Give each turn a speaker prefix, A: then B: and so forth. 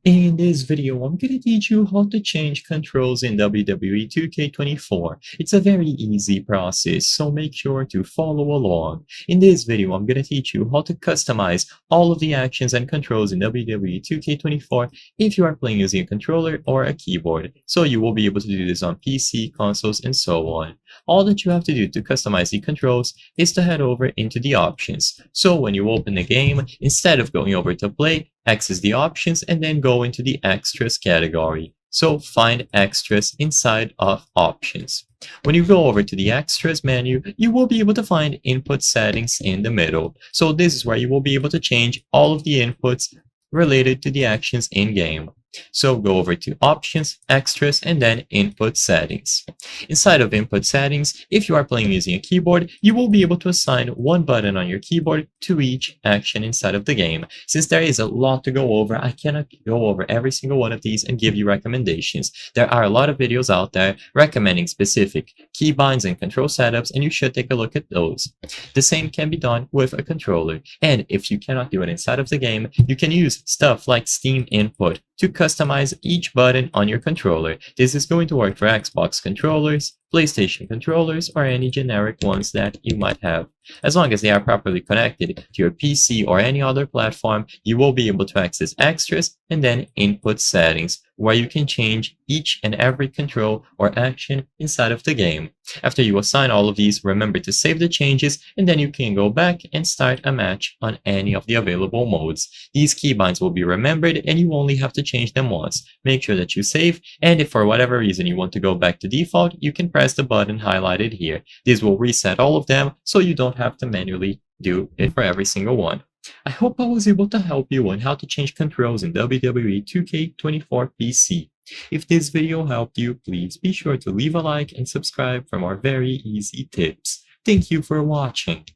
A: In this video, I'm going to teach you how to change controls in WWE 2K24. It's a very easy process, so make sure to follow along. In this video, I'm going to teach you how to customize all of the actions and controls in WWE 2K24 if you are playing using a controller or a keyboard. So you will be able to do this on PC, consoles, and so on. All that you have to do to customize the controls is to head over into the options. So when you open the game, instead of going over to play, access the options and then go into the extras category. So find extras inside of options. When you go over to the extras menu, you will be able to find input settings in the middle. So this is where you will be able to change all of the inputs related to the actions in game. So go over to options, extras, and then input settings. Inside of input settings, if you are playing using a keyboard, you will be able to assign one button on your keyboard to each action inside of the game. Since there is a lot to go over, I cannot go over every single one of these and give you recommendations. There are a lot of videos out there recommending specific keybinds and control setups, and you should take a look at those. The same can be done with a controller. And if you cannot do it inside of the game, you can use stuff like Steam Input to customize each button on your controller. This is going to work for Xbox controllers, PlayStation controllers, or any generic ones that you might have. As long as they are properly connected to your PC or any other platform, you will be able to access extras and then input settings, where you can change each and every control or action inside of the game. After you assign all of these, remember to save the changes, and then you can go back and start a match on any of the available modes. These keybinds will be remembered and you only have to change them once. Make sure that you save, and if for whatever reason you want to go back to default, you can press the button highlighted here. This will reset all of them, so you don't have to manually do it for every single one. I hope I was able to help you on how to change controls in WWE 2K24 PC. If this video helped you, please be sure to leave a like and subscribe for more very easy tips. Thank you for watching.